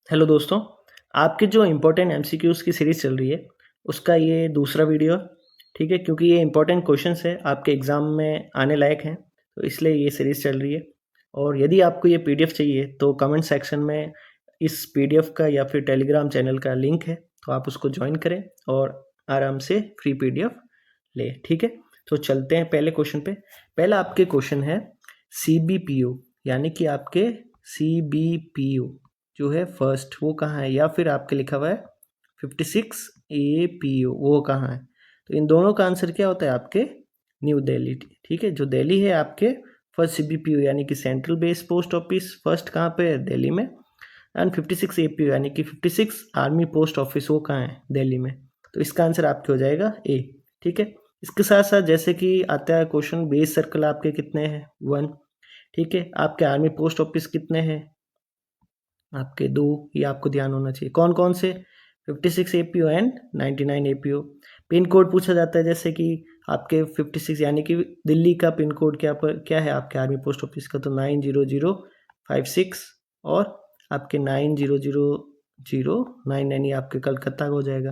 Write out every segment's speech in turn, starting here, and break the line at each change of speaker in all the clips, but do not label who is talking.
Hello दोस्तों, आपके जो इम्पोर्टेंट एमसीक्यूज़ की सीरीज़ चल रही है, उसका ये दूसरा वीडियो है, ठीक है? क्योंकि ये इम्पोर्टेंट क्वेश्चंस है, आपके एग्ज़ाम में आने लायक हैं, तो इसलिए ये सीरीज़ चल रही है। और यदि आपको ये पीडीएफ चाहिए, तो कमेंट सेक्शन में इस पीडीएफ का या फिर टेलीग्राम चैनल का लिंक है, तो आप उसको जॉइन करें और आराम से फ्री पीडीएफ लें, ठीक है? तो चलते हैं पहले क्वेश्चन पे। पहला आपके क्वेश्चन है सीबीपीओ, यानी कि आपके सीबीपीओ जो है फर्स्ट वो कहाँ है, या फिर आपके लिखा हुआ है 56 APO वो कहाँ है। तो इन दोनों का आंसर क्या होता है आपके न्यू दिल्ली, ठीक है? जो दिल्ली है आपके फर्स्ट CBPO यानी कि central base post office first कहाँ पे है, दिल्ली में। एंड 56 APO यानी कि 56 आर्मी पोस्ट ऑफिस वो कहाँ है, दिल्ली में। तो इसका आंसर आपके हो जाएगा ए, ठीक है? इसके साथ साथ जैसे कि आता है क्वेश्चन, बेस सर्कल आपके कितने हैं, 1, ठीक है? आपके आर्मी पोस्ट ऑफिस कितने हैं, आपके 2, ये आपको ध्यान होना चाहिए। कौन कौन से, 56 APO and 99 APO। Pin code पूछा जाता है, जैसे कि आपके 56 यानी कि दिल्ली का पिन कोड क्या है आपके आर्मी पोस्ट ऑफिस का, तो 90056, और आपके 90009 ये आपके कलकत्ता का हो जाएगा।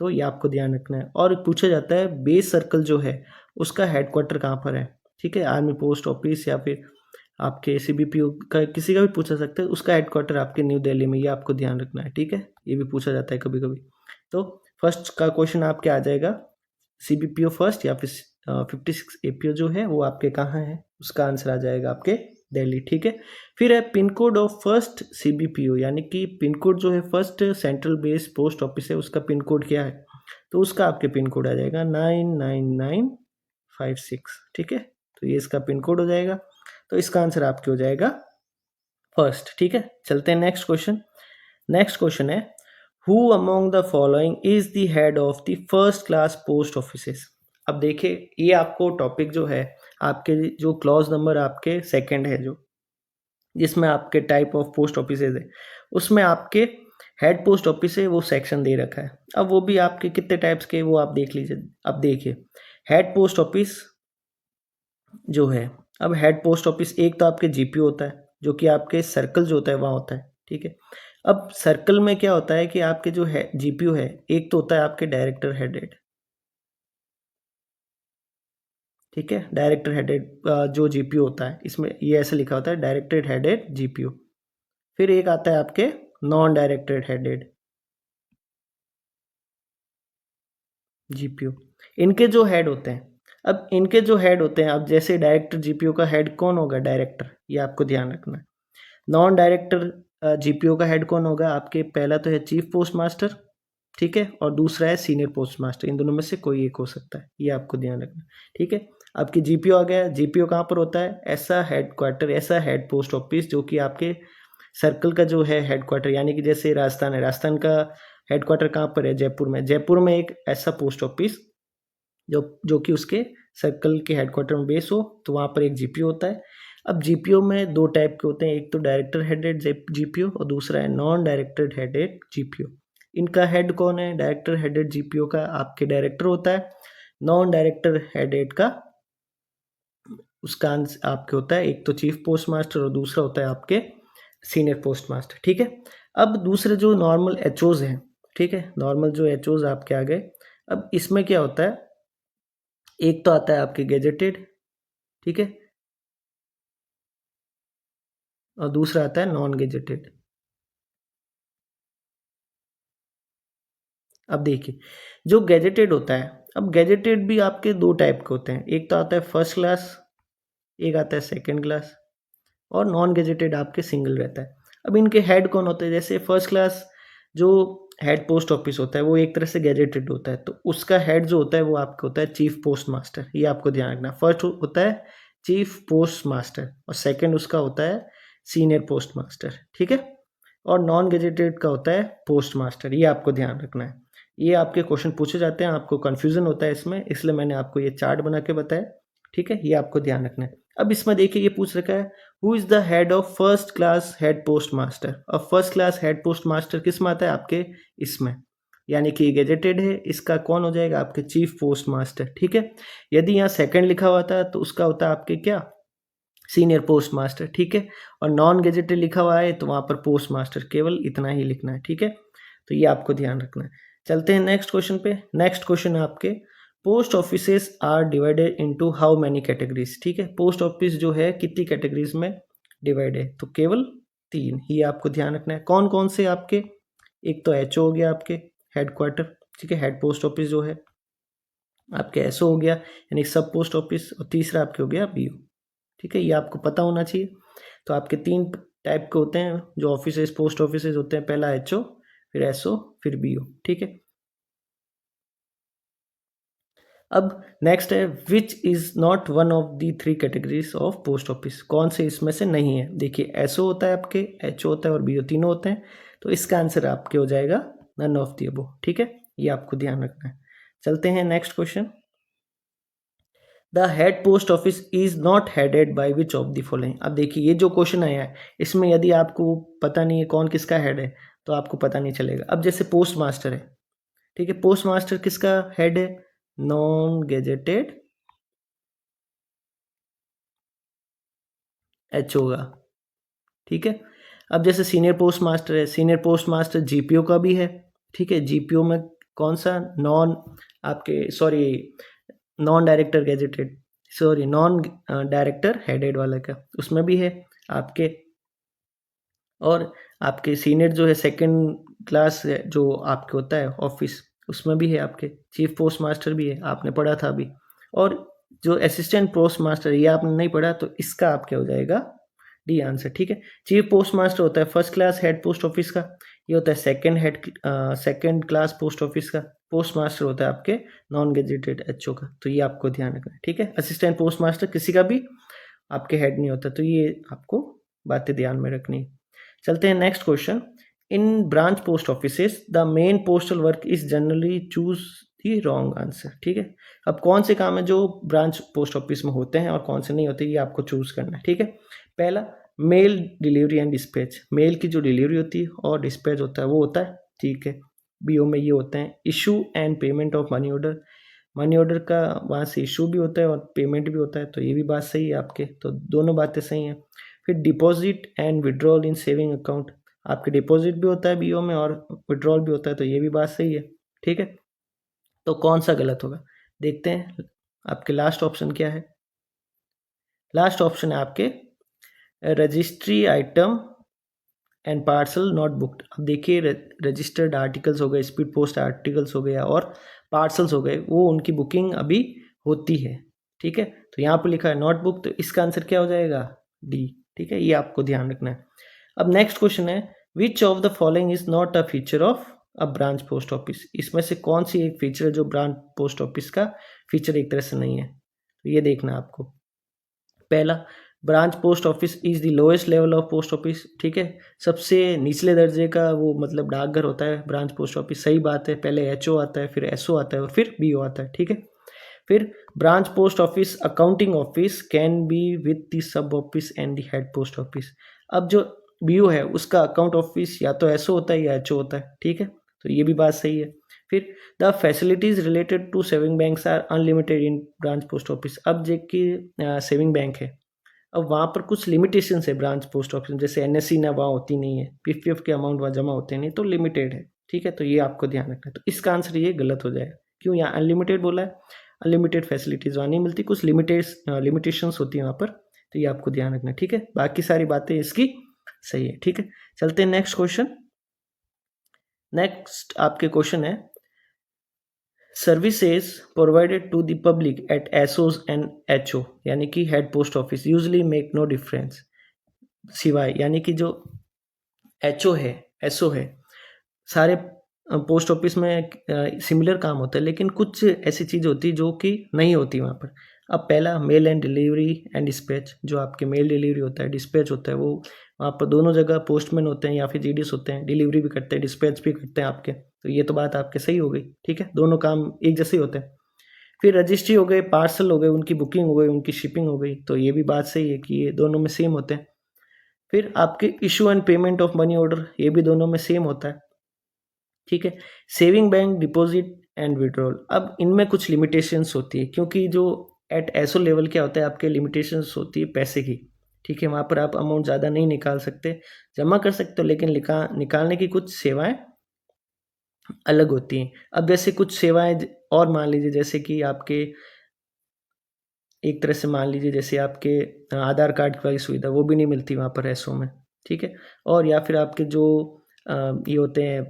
तो ये आपको ध्यान रखना है। और पूछा जाता है बेस सर्कल जो है उसका हेडक्वार्टर कहाँ पर है, ठीक है? आर्मी पोस्ट ऑफिस या फिर आपके CBPO का किसी का भी पूछा सकते हैं, उसका हेडक्वार्टर आपके न्यू दिल्ली में, ये आपको ध्यान रखना है, ठीक है? ये भी पूछा जाता है कभी कभी। तो फर्स्ट का क्वेश्चन आपके आ जाएगा CBPO फर्स्ट या फिर 56 APO जो है वो आपके कहाँ है, उसका आंसर आ जाएगा आपके दिल्ली, ठीक है? फिर है pin code of first CBPO, यानी कि पिन कोड जो है first central base post office है, उसका पिन कोड क्या है, तो उसका आपके पिन कोड आ जाएगा 99956, ठीक है? तो ये इसका पिन कोड हो जाएगा। तो इसका आंसर आपके हो जाएगा फर्स्ट, ठीक है? चलते हैं नेक्स्ट क्वेश्चन। नेक्स्ट क्वेश्चन है who among the following is the head of the first class post offices. अब देखिए, ये आपको टॉपिक जो है, आपके जो क्लॉज नंबर आपके सेकंड है, जो जिसमें आपके टाइप ऑफ पोस्ट ऑफिसेज है, उसमें आपके हेड पोस्ट ऑफिस है वो सेक्शन दे रखा है। अब वो भी आपके कितने टाइप्स के वो आप देख लीजिए। अब देखिए, हेड पोस्ट ऑफिस जो है, अब हेड पोस्ट ऑफिस एक तो आपके जीपीओ होता है, जो कि आपके सर्कल जो होता है वहाँ होता है, ठीक है? अब सर्कल में क्या होता है कि आपके जो है जीपीओ है, एक तो होता है आपके डायरेक्टर हेडेड, ठीक है? डायरेक्टर हेडेड जो जीपीओ होता है, इसमें ये ऐसे लिखा होता है डायरेक्टेड हेडेड जीपीओ। फिर एक आता है आपके नॉन डायरेक्टेड हेडेड जीपीओ। इनके जो हेड होते हैं, अब इनके जो हेड होते हैं, अब जैसे डायरेक्टर जीपीओ का हेड कौन होगा, डायरेक्टर, ये आपको ध्यान रखना है। नॉन डायरेक्टर जीपीओ का हेड कौन होगा आपके, पहला तो है चीफ पोस्ट मास्टर, ठीक है? और दूसरा है सीनियर पोस्ट मास्टर। इन दोनों में से कोई एक हो सकता है, ये आपको ध्यान रखना, ठीक है? आपकी जीपीओ आ गया। जीपीओ कहाँ पर होता है, ऐसा हेडक्वार्टर, ऐसा हेड पोस्ट ऑफिस जो कि आपके सर्कल का जो है हेडक्वार्टर, यानी कि जैसे राजस्थान है, राजस्थान का हेडक्वार्टर कहाँ पर है, जयपुर में। जयपुर में एक ऐसा पोस्ट ऑफिस जो जो कि उसके सर्कल के हेडक्वार्टर में बेस हो, तो वहाँ पर एक जीपीओ होता है। अब जीपीओ में दो टाइप के होते हैं, एक तो डायरेक्टर हेडेड जीपीओ और दूसरा है नॉन डायरेक्टेड हेडेड जीपीओ। इनका हेड कौन है, डायरेक्टर हेडेड जीपीओ का आपके डायरेक्टर होता है। नॉन डायरेक्टर हेडेड का उसका आपके होता है एक तो चीफ पोस्ट मास्टर और दूसरा होता है आपके सीनियर पोस्ट मास्टर, ठीक है? अब दूसरे जो नॉर्मल एचओज हैं, ठीक है? नॉर्मल जो एचओज आपके आ गए। अब इसमें क्या होता है, एक तो आता है आपके गेजेटेड, ठीक है? और दूसरा आता है नॉन गेजेटेड। अब देखिए, जो गेजेटेड होता है, अब गेजेटेड भी आपके दो टाइप के होते हैं, एक तो आता है फर्स्ट क्लास, एक आता है सेकंड क्लास, और नॉन गेजेटेड आपके सिंगल रहता है। अब इनके हेड कौन होते हैं, जैसे फर्स्ट क्लास जो हेड पोस्ट ऑफिस होता है वो एक तरह से गेजेटेड होता है, तो उसका हेड जो होता है वो आपका होता है चीफ पोस्ट मास्टर। ये आपको ध्यान रखना, फर्स्ट होता है चीफ पोस्ट मास्टर और सेकंड उसका होता है सीनियर पोस्ट मास्टर, ठीक है? और नॉन गेजेटेड का होता है पोस्ट मास्टर, ये आपको ध्यान रखना है। ये आपके क्वेश्चन पूछे जाते हैं, आपको कन्फ्यूजन होता है इसमें, इसलिए मैंने आपको ये चार्ट बना के बताया, ठीक है? ये आपको ध्यान रखना है। अब इसमें देखिए, ये पूछ रखा है who is the head of first class head post master. अब first class head post master किस में आता है आपके, इसमें, यानी कि गेजेटेड है, इसका कौन हो जाएगा आपके चीफ पोस्ट मास्टर, ठीक है? यदि यहाँ सेकंड लिखा हुआ था तो उसका होता है आपके क्या, सीनियर पोस्ट मास्टर, ठीक है। और नॉन गेजेटेड लिखा हुआ है तो वहाँ पर पोस्ट मास्टर, केवल इतना ही लिखना है, ठीक है। तो ये आपको ध्यान रखना है। चलते हैं नेक्स्ट क्वेश्चन पे। नेक्स्ट क्वेश्चन है आपके, post offices are divided into how many categories, ठीक है। पोस्ट ऑफिस जो है कितनी कैटेगरीज में डिवाइड है, तो केवल 3 ही आपको ध्यान रखना है। कौन कौन से आपके, एक तो एचओ हो गया आपके हेडक्वार्टर, ठीक है, हेड पोस्ट ऑफिस जो है आपके, एसओ हो गया यानी सब पोस्ट ऑफिस, और तीसरा आपके हो गया बीओ, ठीक है। ये आपको पता होना चाहिए। तो आपके 3 टाइप के होते हैं जो ऑफिसेस, पोस्ट ऑफिसेस होते हैं, पहला एचओ, फिर एसओ, फिर बीओ, ठीक है। अब नेक्स्ट है, which is not one of the 3 categories of post office, कौन से इसमें से नहीं है। देखिए एसओ होता है आपके, एचओ होता है और बीओ, तीनों होते हैं। तो इसका आंसर आपके हो जाएगा नन ऑफ दी अबव, ठीक है। ये आपको ध्यान रखना है। चलते हैं next question. The head post office is not headed by which of the following. अब देखिए ये जो क्वेश्चन आया है इसमें यदि आपको पता नहीं है कौन किसका हेड है तो आपको पता नहीं चलेगा। अब जैसे पोस्ट मास्टर है, ठीक है, पोस्ट मास्टर किसका हेड है, नॉन गेजेटेड एच होगा, ठीक है। अब जैसे सीनियर पोस्ट मास्टर है, सीनियर पोस्ट मास्टर जीपीओ का भी है, ठीक है। जीपीओ में कौन सा, नॉन आपके sorry non director gazetted, sorry non director headed वाला का उसमें भी है आपके। और आपके सीनियर जो है सेकंड क्लास जो आपके होता है ऑफिस, उसमें भी है आपके। चीफ पोस्ट मास्टर भी है, आपने पढ़ा था अभी। और जो असिस्टेंट पोस्ट मास्टर ये आपने नहीं पढ़ा, तो इसका आपके हो जाएगा डी आंसर, ठीक है। चीफ पोस्ट मास्टर होता है first class head post office का, ये होता है सेकंड क्लास पोस्ट ऑफिस का। पोस्ट मास्टर होता है आपके नॉन गेजेटेड एचओ का, तो ये आपको ध्यान रखना है, ठीक है। असिस्टेंट पोस्ट मास्टर किसी का भी आपके हेड नहीं होता, तो ये आपको बातें ध्यान में रखनी है। चलते हैं next question. In branch post offices the main postal work is generally choose the wrong answer, ठीक है। अब कौन से काम है जो ब्रांच पोस्ट ऑफिस में होते हैं और कौन से नहीं होते, ये आपको चूज करना है, ठीक है। पहला, mail delivery and dispatch, mail की जो डिलीवरी होती है और डिस्पैच होता है वो होता है, ठीक है। बीओ में ये होते हैं। Issue and payment of money order, money order का वहाँ से इशू भी होता है और पेमेंट भी होता है, तो ये भी बात सही है आपके, तो दोनों बातें सही हैं। फिर deposit and withdrawal in saving account, आपके डिपॉजिट भी होता है बीओ में और विड्रॉल भी होता है, तो ये भी बात सही है, ठीक है। तो कौन सा गलत होगा, देखते हैं। आपके लास्ट ऑप्शन क्या है, लास्ट ऑप्शन है आपके registry item and parcel not booked. अब देखिए रजिस्टर्ड आर्टिकल्स हो गए, स्पीड पोस्ट आर्टिकल्स हो गया और पार्सल्स हो गए, वो उनकी बुकिंग अभी होती है, ठीक है। तो यहाँ पर लिखा है नॉट बुक, तो इसका आंसर क्या हो जाएगा, डी, ठीक है। ये आपको ध्यान रखना है। अब नेक्स्ट क्वेश्चन है, which of the following is not a feature of a branch post office, इसमें से कौन सी एक फीचर है जो ब्रांच पोस्ट ऑफिस का फीचर एक तरह से नहीं है, तो ये देखना आपको। पहला, branch post office is the lowest level of post office, ठीक है। सबसे निचले दर्जे का वो मतलब डाकघर होता है ब्रांच पोस्ट ऑफिस, सही बात है। पहले एचओ आता है, फिर एसओ आता है और फिर बीओ आता है, ठीक है। फिर branch post office accounting office can be with the sub office and the head post office. अब जो बीओ है उसका अकाउंट ऑफिस या तो एसओ होता है या एचओ होता है, ठीक है। तो ये भी बात सही है। फिर the facilities related to saving banks are unlimited in branch post office. अब जो कि सेविंग बैंक है, अब वहाँ पर कुछ लिमिटेशन है ब्रांच पोस्ट ऑफिस, जैसे एनएससी ना वहाँ होती नहीं है, पीपीएफ के अमाउंट वहाँ जमा होते नहीं, तो लिमिटेड है, ठीक है। तो ये आपको ध्यान रखना है। तो इसका आंसर ये गलत हो जाएगा, क्यों, यहाँ अनलिमिटेड बोला है, अनलिमिटेड फैसिलिटीज़ वहाँ नहीं मिलती, कुछ लिमिटेशंस होती है वहाँ पर, तो ये आपको ध्यान रखना है, ठीक है। बाकी सारी बातें इसकी सही है, ठीक है। चलते हैं नेक्स्ट क्वेश्चन। नेक्स्ट आपके क्वेश्चन है, services provided to the public at SOs and HO, यानी कि head post office usually make no difference, सिवाय यानी कि जो एचओ है एसओ है, सारे पोस्ट ऑफिस में सिमिलर काम होता है, लेकिन कुछ ऐसी चीज़ होती है जो कि नहीं होती वहाँ पर। अब पहला, male and delivery and dispatch, जो आपके मेल डिलीवरी होता है, डिस्पैच होता है, वो वहाँ पर दोनों जगह पोस्टमैन होते हैं या फिर जीडीएस होते हैं, डिलीवरी भी करते हैं, डिस्पैच भी करते हैं आपके। तो ये तो बात आपके सही हो गई, ठीक है, दोनों काम एक जैसे ही होते हैं। फिर रजिस्ट्री हो गए, पार्सल हो गए, उनकी बुकिंग हो गई, उनकी शिपिंग हो गई, तो ये भी बात सही है कि ये दोनों में सेम होते हैं। फिर आपके issue and payment of money order, ये भी दोनों में सेम होता है, ठीक है। Saving bank deposit and withdrawal, अब इनमें कुछ लिमिटेशंस होती है, क्योंकि जो एट एसओ लेवल क्या होता है आपके लिमिटेशंस होती है पैसे की, ठीक है, वहाँ पर आप अमाउंट ज़्यादा नहीं निकाल सकते, जमा कर सकते हो, लेकिन निकालने की कुछ सेवाएँ अलग होती हैं। अब जैसे कुछ सेवाएँ और मान लीजिए, जैसे कि आपके एक तरह से मान लीजिए जैसे आपके आधार कार्ड वाली सुविधा वो भी नहीं मिलती वहाँ पर एसओ में, ठीक है? और या फिर आपके जो ये होते हैं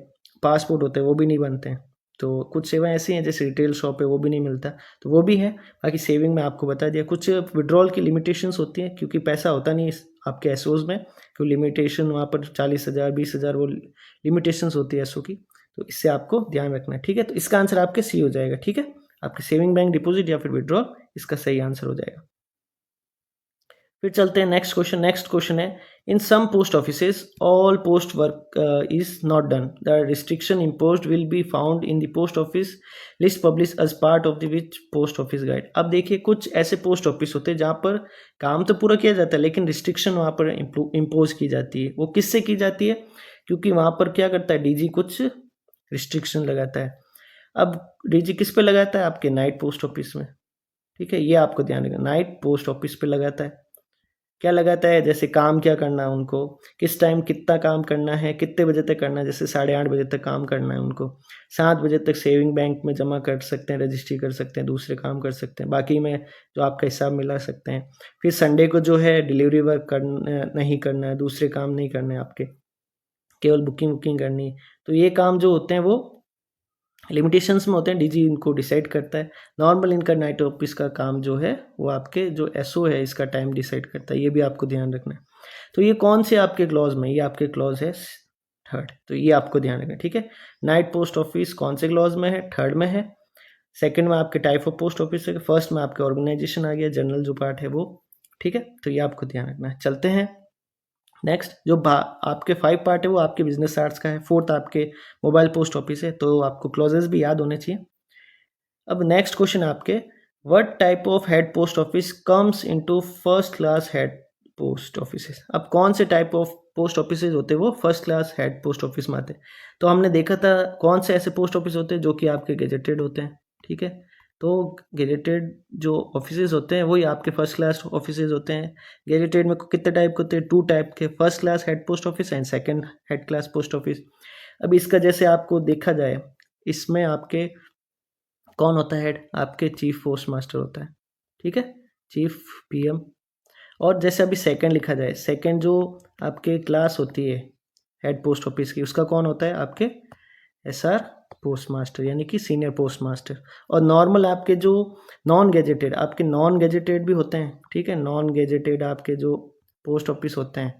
पासपोर्ट होते हैं वो भी नहीं बनते हैं। तो कुछ सेवाएँ ऐसी हैं, जैसे रिटेल शॉप है वो भी नहीं मिलता, तो वो भी है। बाकी सेविंग में आपको बता दिया। कुछ विड्रॉल की लिमिटेशंस होती हैं, क्योंकि पैसा होता नहीं इस आपके एसओज़ में, तो लिमिटेशन वहाँ पर 40,000 20,000 वो लिमिटेशंस होती है एसओ की, तो इससे आपको ध्यान रखना है, ठीक है? तो इसका आंसर आपके सी हो जाएगा, ठीक है? आपके सेविंग बैंक डिपॉजिट या फिर विड्रॉल इसका सही आंसर हो जाएगा। फिर चलते हैं नेक्स्ट क्वेश्चन है, in some post offices all post work is not done, the restriction imposed will be found in the post office list publish as part of the which post office guide. अब देखिए, कुछ ऐसे post office होते हैं जहाँ पर काम तो पूरा किया जाता है, लेकिन रिस्ट्रिक्शन वहाँ पर इम्पोज की जाती है। वो किससे की जाती है? क्योंकि वहाँ पर क्या करता है, डीजी कुछ रिस्ट्रिक्शन लगाता है। अब डीजी किस पे लगाता है? आपके नाइट पोस्ट ऑफिस में, ठीक है? ये आपको ध्यान रखना, नाइट पोस्ट ऑफिस पे लगाता है। क्या लगाता है? जैसे काम क्या करना है उनको, किस टाइम कितना काम करना है, कितने बजे तक करना है, जैसे 8:30 बजे तक काम करना है उनको, 7 बजे तक सेविंग बैंक में जमा कर सकते हैं, रजिस्ट्री कर सकते हैं, दूसरे काम कर सकते हैं, बाकी में जो आपका हिसाब मिला सकते हैं। फिर संडे को जो है डिलीवरी वर्क नहीं करना है, दूसरे काम नहीं करने हैं आपके, केवल बुकिंग करनी है। तो ये काम जो होते हैं वो लिमिटेशंस में होते हैं, डीजी इनको डिसाइड करता है। नॉर्मल इनका नाइट ऑफिस का काम जो है वो आपके जो एसओ है इसका टाइम डिसाइड करता है, ये भी आपको ध्यान रखना है। तो ये कौन से आपके क्लॉज में? ये आपके क्लॉज है थर्ड, तो ये आपको ध्यान रखना है, ठीक है? नाइट पोस्ट ऑफिस कौन से क्लॉज में है? थर्ड में है। सेकंड में आपके टाइप ऑफ पोस्ट ऑफिस है, फर्स्ट में आपके ऑर्गेनाइजेशन आ गया, जनरल जो पार्ट है वो, ठीक है? तो ये आपको ध्यान रखना है। चलते हैं नेक्स्ट, जो आपके 5 पार्ट है वो आपके बिजनेस आर्ट्स का है, 4th आपके मोबाइल पोस्ट ऑफिस है, तो आपको क्लॉजेस भी याद होने चाहिए। अब नेक्स्ट क्वेश्चन आपके, what type of head post office comes into first class head post office. अब कौन से टाइप ऑफ पोस्ट ऑफिस होते हैं वो first class head post office में आते हैं? तो हमने देखा था कौन से ऐसे पोस्ट ऑफिस होते हैं जो कि आपके गेजेटेड होते हैं, ठीक है? तो गेजेटेड जो ऑफिसेज होते हैं वही आपके फर्स्ट क्लास ऑफिसेज होते हैं। गेजेटेड में कितने टाइप के होते हैं? 2 टाइप के, first class head post office and second head class post office. अब इसका जैसे आपको देखा जाए, इसमें आपके कौन होता है हेड? आपके चीफ पोस्ट मास्टर होता है, ठीक है? Chief PM. और जैसे अभी सेकंड लिखा जाए, सेकंड जो आपके क्लास होती है हेड पोस्ट ऑफिस की, उसका कौन होता है? आपके एसआर पोस्ट मास्टर, यानी कि सीनियर पोस्ट मास्टर। और नॉर्मल आपके जो नॉन गेजेटेड भी होते हैं, ठीक है? नॉन गेजेटेड आपके जो पोस्ट ऑफिस होते हैं,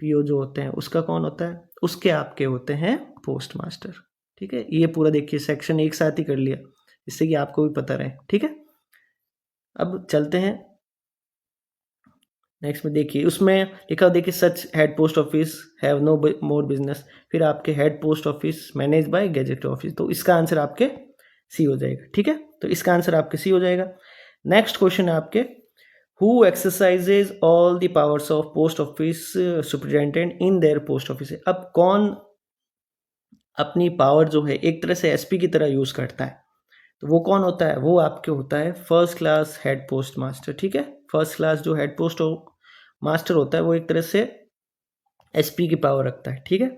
पीओ जो होते हैं, उसका कौन होता है? उसके आपके होते हैं पोस्ट मास्टर, ठीक है? ये पूरा देखिए सेक्शन एक साथ ही कर लिया, जिससे कि आपको भी पता रहे, ठीक है? अब चलते हैं नेक्स्ट में। देखिए उसमें लिखा देखिए, such head post office have no more business. फिर आपके head post office manage by gazette office, तो इसका आंसर आपके सी हो जाएगा, ठीक है? तो इसका आंसर आपके सी हो जाएगा। नेक्स्ट क्वेश्चन है आपके, who exercises all the powers of post office superintendent in their post office. अब कौन अपनी पावर जो है एक तरह से एसपी की तरह यूज करता है? तो वो कौन होता है? वो आपके होता है first class head post master, ठीक है? फर्स्ट क्लास जो हेड पोस्ट मास्टर होता है वो एक तरह से एसपी की पावर रखता है, ठीक है?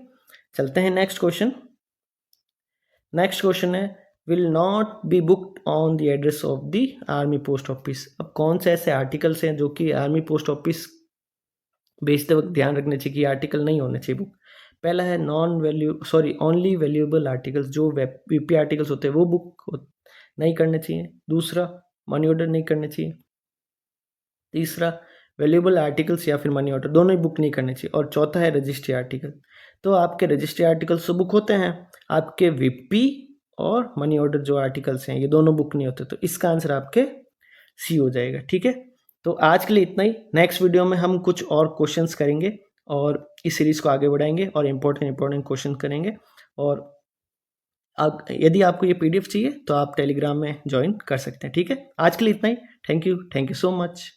चलते हैं नेक्स्ट क्वेश्चन। नेक्स्ट क्वेश्चन है, will not be booked on the address of the army post office. अब कौन से ऐसे आर्टिकल्स हैं जो कि आर्मी पोस्ट ऑफिस भेजते वक्त ध्यान रखने चाहिए कि आर्टिकल नहीं होने चाहिए बुक? पहला है ओनली वैल्यूएबल आर्टिकल्स, जो वीपी आर्टिकल्स होते हैं वो बुक नहीं करने चाहिए। दूसरा, मनी ऑर्डर नहीं करने चाहिए। तीसरा, वैल्यूएबल आर्टिकल्स या फिर मनी ऑर्डर दोनों ही बुक नहीं करने चाहिए। और चौथा है रजिस्ट्री आर्टिकल। तो आपके रजिस्ट्री आर्टिकल्स तो बुक होते हैं, आपके वीपी और मनी ऑर्डर जो आर्टिकल्स हैं ये दोनों बुक नहीं होते, तो इसका आंसर आपके सी हो जाएगा, ठीक है? तो आज के लिए इतना ही। नेक्स्ट वीडियो में हम कुछ और क्वेश्चंस करेंगे और इस सीरीज को आगे बढ़ाएंगे और इंपॉर्टेंट क्वेश्चन करेंगे। और यदि आपको ये पीडीएफ चाहिए तो आप टेलीग्राम में ज्वाइन कर सकते हैं, ठीक है? आज के लिए इतना ही। Thank you so much.